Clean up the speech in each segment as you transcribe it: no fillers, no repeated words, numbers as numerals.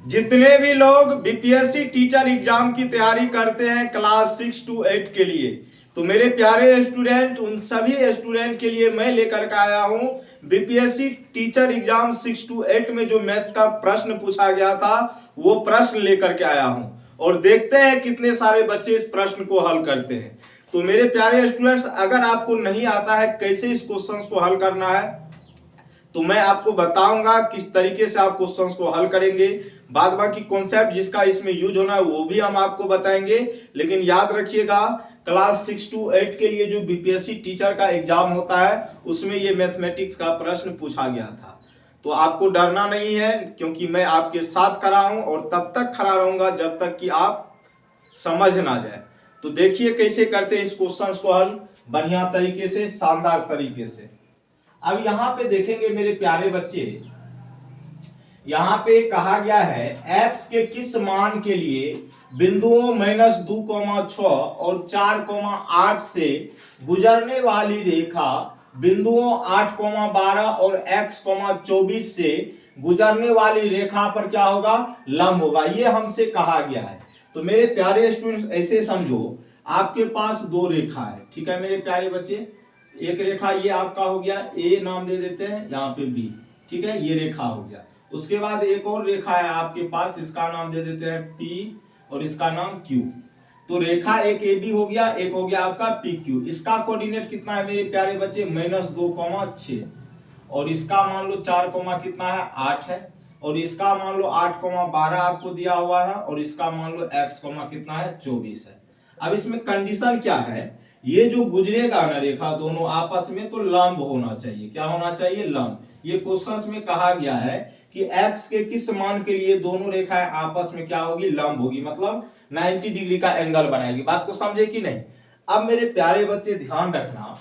जितने भी लोग बीपीएससी टीचर एग्जाम की तैयारी करते हैं क्लास 6 to 8 के लिए, तो मेरे प्यारे स्टूडेंट, उन सभी स्टूडेंट के लिए मैं लेकर के आया हूं बीपीएससी टीचर एग्जाम 6 to 8 में जो मैथ्स का प्रश्न पूछा गया था वो प्रश्न लेकर के आया हूं, और देखते हैं कितने सारे बच्चे इस प्रश्न को हल करते हैं। तो मेरे प्यारे स्टूडेंट्स, अगर आपको नहीं आता है कैसे इस क्वेश्चन को हल करना है, तो मैं आपको बताऊंगा किस तरीके से आप क्वेश्चंस को हल करेंगे। बाद बाकी कॉन्सेप्ट जिसका इसमें यूज होना है वो भी हम आपको बताएंगे। लेकिन याद रखिएगा, क्लास 6 to 8 के लिए जो बीपीएससी टीचर का एग्जाम होता है उसमें ये मैथमेटिक्स का प्रश्न पूछा गया था। तो आपको डरना नहीं है, क्योंकि मैं आपके साथ खड़ा हूं और तब तक खड़ा रहूंगा जब तक कि आप समझ ना जाए। तो देखिए कैसे करते हैं इस क्वेश्चन को हल बढ़िया तरीके से, शानदार तरीके से। अब यहां पे देखेंगे मेरे प्यारे बच्चे, यहां पे कहा गया है x के किस मान के लिए बिंदुओं -2,6 और 4,8 से गुजरने वाली रेखा बिंदुओं 8,12 और x,24 से गुजरने वाली रेखा पर क्या होगा, लंब होगा। ये हमसे कहा गया है। तो मेरे प्यारे स्टूडेंट्स, ऐसे समझो आपके पास दो रेखा है, ठीक है मेरे प्यारे बच्चे। एक रेखा ये आपका हो गया, ए नाम दे देते हैं, यहाँ पे बी, ठीक है, ये रेखा हो गया। उसके बाद एक और रेखा है आपके पास, इसका नाम दे देते हैं पी और इसका नाम क्यू। तो रेखा एक ए बी हो गया, एक हो गया आपका पी क्यू। इसका कोऑर्डिनेट कितना है मेरे प्यारे बच्चे, -2,6, और इसका मान लो 4, कितना है 8 है, और इसका मान लो 8,12 आपको दिया हुआ है, और इसका मान लो x, कितना है 24 है। अब इसमें कंडीशन क्या है, ये जो गुजरेगा ना रेखा दोनों आपस में, तो लंब होना चाहिए। क्या होना चाहिए, लंब। ये क्वेश्चंस में कहा गया है कि x के किस मान के लिए दोनों रेखाएं आपस में क्या होगी, लंब होगी, मतलब 90 डिग्री का एंगल बनाएगी। बात को समझे कि नहीं। अब मेरे प्यारे बच्चे ध्यान रखना,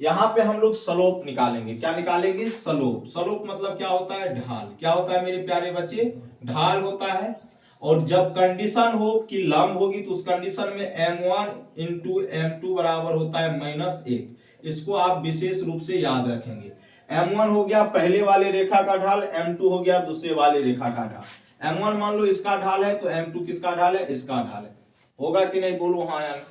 यहां पे हम लोग स्लोप निकालेंगे। क्या निकालेंगे, स्लोप। स्लोप मतलब क्या होता है, ढाल। क्या होता है मेरे प्यारे बच्चे, ढाल होता है। और जब कंडीशन हो कि लंब होगी तो उस कंडीशन में m1 इंटू m2 बराबर होता है -1। इसको आप विशेष रूप से याद रखेंगे। m1 हो गया पहले वाले रेखा का ढाल, m2 हो गया दूसरे वाले रेखा का ढाल। m1 मान लो इसका ढाल है, तो m2 किसका ढाल है, इसका ढाल है। होगा कि नहीं, बोलो हाँ यार।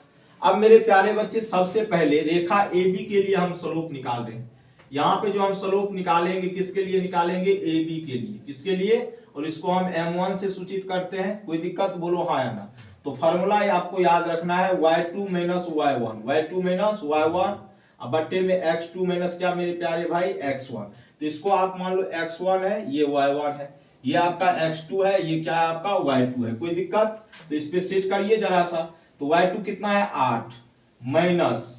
अब मेरे प्यारे बच्चे, सबसे पहले रेखा AB के लिए हम स्लोप निकाल रहे हैं। यहाँ पे जो हम स्लोप निकालेंगे किसके लिए निकालेंगे, AB के लिए। किसके लिए, और इसको हम m1 से सूचित करते हैं। कोई दिक्कत, बोलो हाँ या ना। तो फॉर्मूला आपको याद रखना है y2 - y1, y2 - y1 अब बट्टे में x2 माइनस क्या मेरे प्यारे भाई, x1। तो इसको आप मान लो x1 है, ये y1 है, ये आपका x2 है, ये क्या है आपका y2 है। कोई दिक्कत, तो इस पे सेट करिए जरा सा। तो y2 कितना है 8 माइनस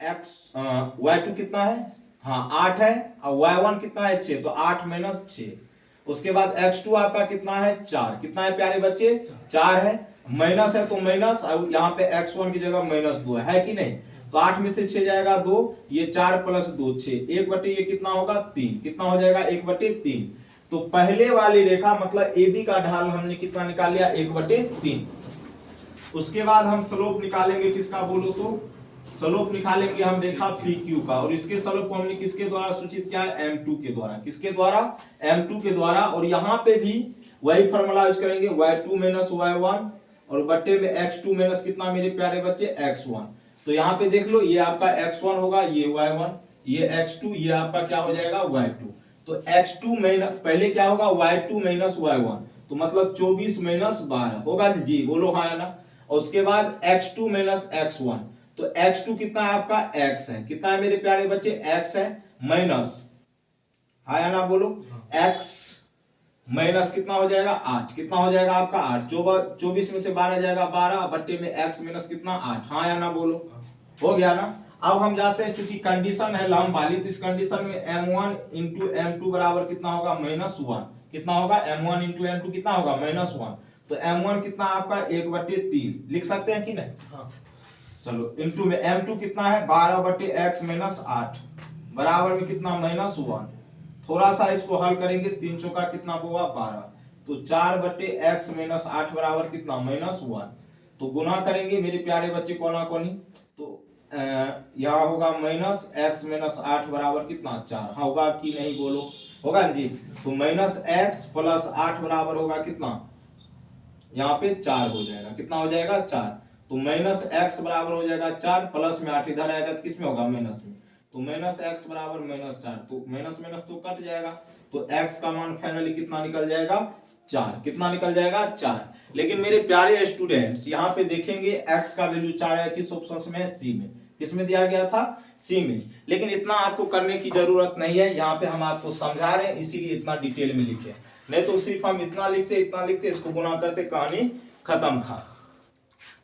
x, y2 कितना है, हाँ 8 है, और y1 कितना है 6, तो 8 माइनस 6। उसके बाद x2 आपका कितना है 4, कितना है प्यारे बच्चे 4 है, माइनस है तो माइनस, और यहाँ पे x1 की जगह -2 है कि नहीं। तो 8 में से 6 जाएगा 2, ये 4 + 2 6, 1/, ये कितना होगा 3, कितना हो जाएगा 1/3। तो पहले वाली रेखा मतलब AB का ढाल हमने कितना निकाल लिया, 1/3। उसके बाद हम स्लोप निकालेंगे किसका, बोलो तो स्लोप निकालेंगे हम रेखा PQ का, और इसके स्लोप को हमने किसके द्वारा सूचित किया है, M2 के द्वारा। किसके द्वारा, M2 के द्वारा। और यहाँ पे भी वही फॉर्मूला यूज करेंगे, y2 - y1 और बट्टे में x2 माइनस कितना मेरे प्यारे बच्चे, x1। तो यहाँ पे देख लो, ये आपका x1 होगा, ये y1, ये x2, ये आपका क्या हो जाएगा y2। तो x2 माइनस पहले क्या होगा, y2 - y1, तो मतलब 24 - 12 होगा जी, बोलो हाँ या ना। और उसके बाद x2 - x1, तो x2 कितना है आपका x है, कितना है मेरे प्यारे बच्चे x है, माइनस, हाँ या ना बोलो, x माइनस कितना हो जाएगा 8, कितना हो जाएगा आपका 8, 24 में से 12 जाएगा 12, बट्टे में x माइनस कितना 8, हाँ या ना बोलो, हो गया ना। अब हम जाते हैं, चूंकि कंडीशन है लंब वाली, तो इस कंडीशन में m1 इंटू m2 बराबर कितना होगा -1। कितना होगा, m1 इंटू m2 कितना होगा -1। तो m1 कितना आपका 1/3 लिख सकते हैं कि नहीं, हाँ। चलो इंटू में m2 कितना है 12/x - 8 बराबर में कितना -1। थोड़ा सा इसको हल करेंगे, 3 चौका कितना हुआ 12, तो 4/x - 8 बराबर कितना -1। तो गुना करेंगे मेरे प्यारे बच्चे कोना कोनी, तो यहाँ होगा -x - 8 बराबर कितना 4, होगा कि नहीं बोलो, होगा ना जी। तो माइनस एक्स प्लस 8 बराबर होगा कितना, यहाँ पे 4 हो जाएगा। कितना हो जाएगा, 4। तो माइनस एक्स बराबर हो जाएगा 4, प्लस में 8 इधर आएगा तो किस में होगा, माइनस में। तो माइनस एक्स बराबर माइनस 4, तो माइनस माइनस तो कट जाएगा, तो एक्स का मान फाइनली कितना निकल जाएगा, 4। कितना निकल जाएगा, 4। लेकिन मेरे प्यारे स्टूडेंट्स यहाँ पे देखेंगे एक्स का वैल्यू 4 है, किस ऑप्शन में, सी में। किस में दिया गया था, सी में। लेकिन इतना आपको करने की जरूरत नहीं है, यहाँ पे हम आपको समझा रहे हैं इसीलिए इतना डिटेल में लिखे, नहीं तो सिर्फ हम इतना लिखते इसको गुना करते, कहानी खत्म था।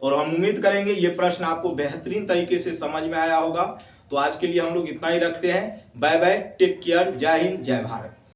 और हम उम्मीद करेंगे ये प्रश्न आपको बेहतरीन तरीके से समझ में आया होगा। तो आज के लिए हम लोग इतना ही रखते हैं। बाय बाय, टेक केयर, जय हिंद, जय भारत।